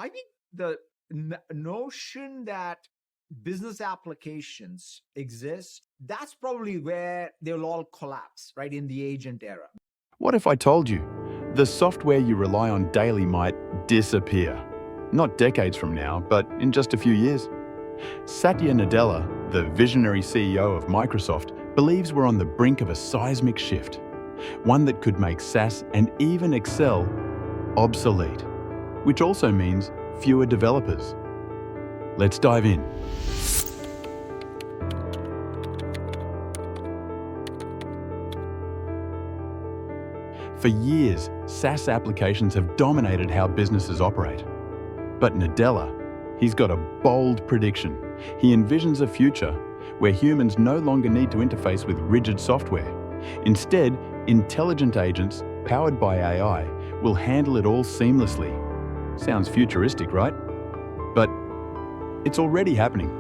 I think the notion that business applications exist, that's probably where they'll all collapse, right, in the agent era. What if I told you the software you rely on daily might disappear? Not decades from now, but in just a few years. Satya Nadella, the visionary CEO of Microsoft, believes we're on the brink of a seismic shift, one that could make SaaS and even Excel obsolete, which also means fewer developers. Let's dive in. For years, SaaS applications have dominated how businesses operate. But Nadella, he's got a bold prediction. He envisions a future where humans no longer need to interface with rigid software. Instead, intelligent agents, powered by AI, will handle it all seamlessly. Sounds futuristic, right? But it's already happening.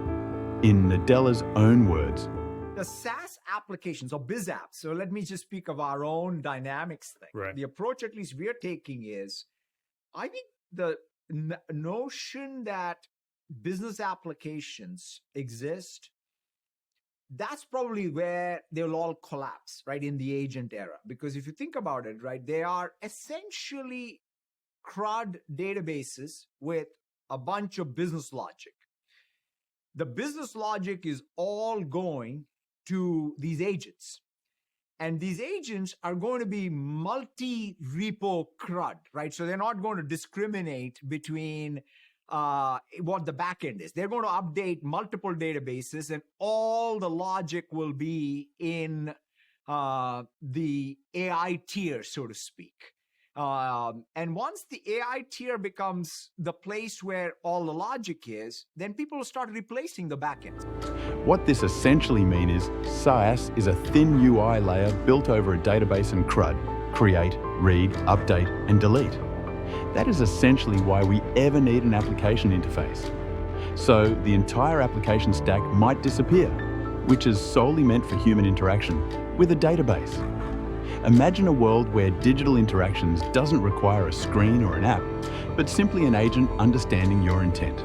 In Nadella's own words, the SaaS applications or biz apps, so let me just speak of our own dynamics thing. Right. The approach at least we're taking is, I think the notion that business applications exist, that's probably where they'll all collapse, right, in the agent era. Because if you think about it, right, they are essentially CRUD databases with a bunch of business logic. The business logic is all going to these agents. And these agents are going to be multi-repo CRUD, right? So they're not going to discriminate between what the backend is. They're going to update multiple databases, and all the logic will be in the AI tier, so to speak. And once the AI tier becomes the place where all the logic is, then people will start replacing the backend. what this essentially means is SaaS is a thin UI layer built over a database and CRUD. Create, read, update, and delete. That is essentially why we ever need an application interface. So the entire application stack might disappear, which is solely meant for human interaction with a database. Imagine a world where digital interactions doesn't require a screen or an app, but simply an agent understanding your intent.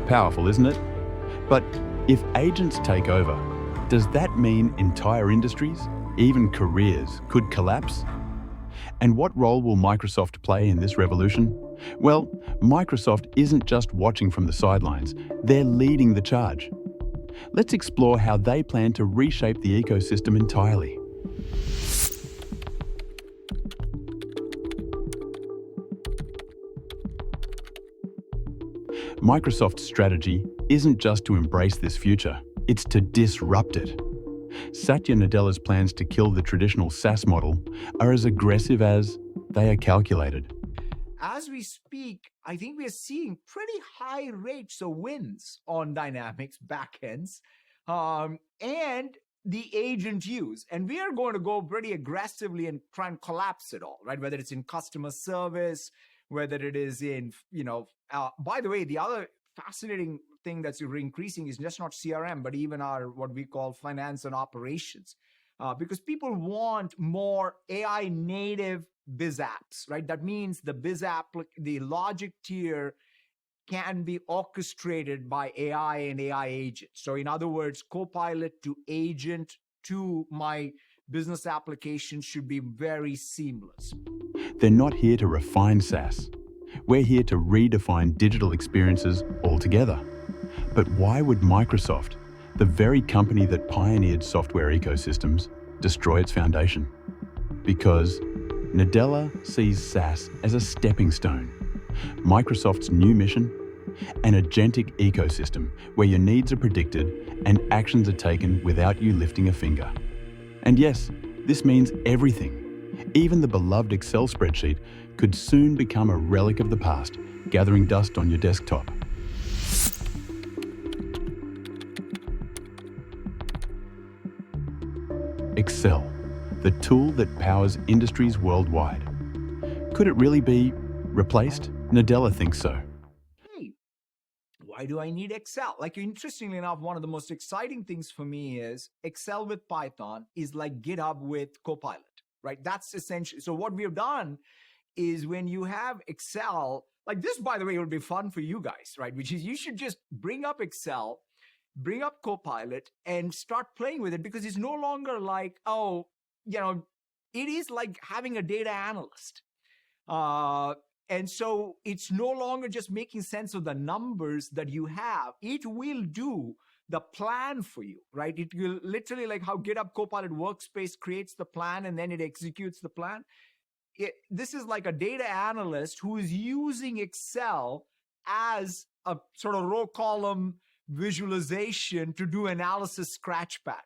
Powerful, isn't it? But if agents take over, does that mean entire industries, even careers, could collapse? And what role will Microsoft play in this revolution? Well, Microsoft isn't just watching from the sidelines, they're leading the charge. Let's explore how they plan to reshape the ecosystem entirely. Microsoft's strategy isn't just to embrace this future, it's to disrupt it. Satya Nadella's plans to kill the traditional SaaS model are as aggressive as they are calculated. As we speak, I think we are seeing pretty high rates of wins on Dynamics backends and the agent use. And we are going to go pretty aggressively and try and collapse it all, right? Whether it's in customer service, whether it is in, by the way, the other fascinating thing that's increasing is just not CRM, but even our what we call finance and operations, because people want more AI native biz apps, right? That means the biz app, the logic tier can be orchestrated by AI and AI agents. So in other words, Copilot to agent to my business application should be very seamless. They're not here to refine SaaS. We're here to redefine digital experiences altogether. But why would Microsoft, the very company that pioneered software ecosystems, destroy its foundation? Because Nadella sees SaaS as a stepping stone. Microsoft's new mission? An agentic ecosystem where your needs are predicted and actions are taken without you lifting a finger. And yes, this means everything. Even the beloved Excel spreadsheet could soon become a relic of the past, gathering dust on your desktop. Excel, the tool that powers industries worldwide. Could it really be replaced? Nadella thinks so. Hey, why do I need Excel? Like, interestingly enough, one of the most exciting things for me is Excel with Python is like GitHub with Copilot, right? That's essentially, so what we have done is when you have Excel, like this, by the way, would be fun for you guys, right? Which is you should just bring up Excel, bring up Copilot, and start playing with it, because it's no longer like, oh, it is like having a data analyst. And so it's no longer just making sense of the numbers that you have. It will do the plan for you, right? It will literally, like how GitHub Copilot Workspace creates the plan and then it executes the plan. This is like a data analyst who is using Excel as a sort of row column visualization to do analysis scratchpad.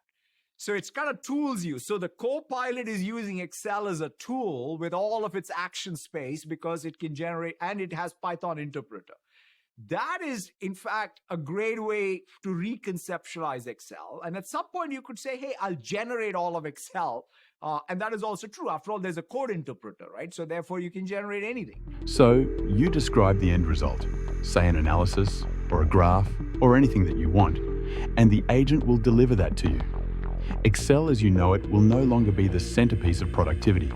So it's kind of tools you. So the Copilot is using Excel as a tool with all of its action space because it can generate, and it has Python interpreter. That is, in fact, a great way to reconceptualize Excel. And at some point you could say, hey, I'll generate all of Excel. And that is also true. After all, there's a code interpreter, right? So therefore you can generate anything. So you describe the end result, say an analysis or a graph or anything that you want, and the agent will deliver that to you. Excel as you know it will no longer be the centerpiece of productivity.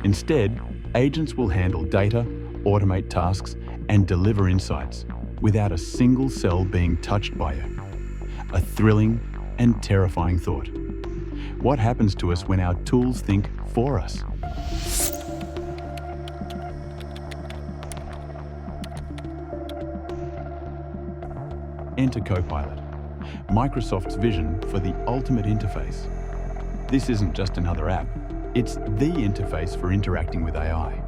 Instead, agents will handle data, automate tasks, and deliver insights without a single cell being touched by you. A thrilling and terrifying thought. What happens to us when our tools think for us? Enter Copilot, Microsoft's vision for the ultimate interface. This isn't just another app, it's the interface for interacting with AI.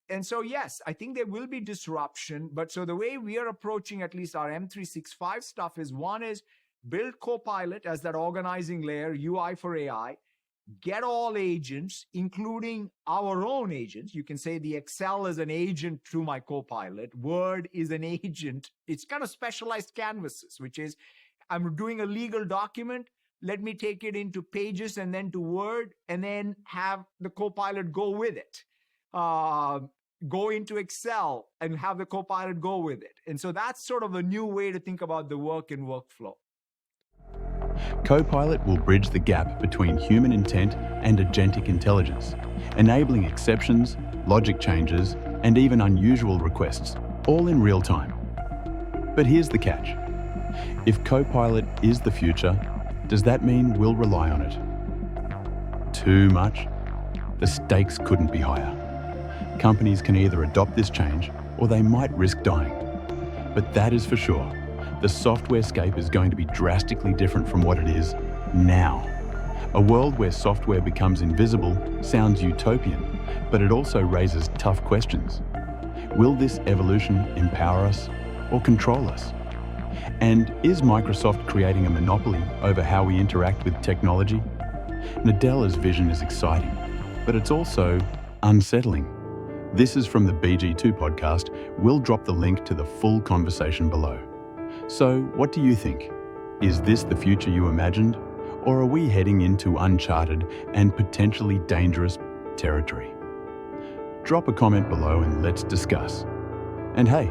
And so, yes, I think there will be disruption. But so the way we are approaching at least our M365 stuff is, one is build Copilot as that organizing layer, UI for AI, get all agents, including our own agents. You can say the Excel is an agent to my Copilot. Word is an agent. It's kind of specialized canvases, which is I'm doing a legal document. Let me take it into Pages and then to Word, and then have the Copilot go with it. Go into Excel and have the Copilot go with it. And so that's sort of a new way to think about the work and workflow. Copilot will bridge the gap between human intent and agentic intelligence, enabling exceptions, logic changes, and even unusual requests, all in real time. But here's the catch. If Copilot is the future, does that mean we'll rely on it? Too much? The stakes couldn't be higher. Companies can either adopt this change or they might risk dying. But that is for sure. The software-scape is going to be drastically different from what it is now. A world where software becomes invisible sounds utopian, but it also raises tough questions. Will this evolution empower us or control us? And is Microsoft creating a monopoly over how we interact with technology? Nadella's vision is exciting, but it's also unsettling. This is from the BG2 podcast. We'll drop the link to the full conversation below. So, what do you think? Is this the future you imagined? Or are we heading into uncharted and potentially dangerous territory? Drop a comment below and let's discuss. And hey,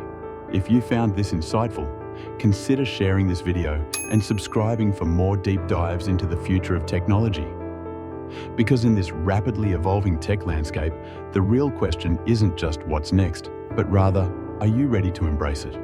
if you found this insightful, consider sharing this video and subscribing for more deep dives into the future of technology. Because in this rapidly evolving tech landscape, the real question isn't just what's next, but rather, are you ready to embrace it?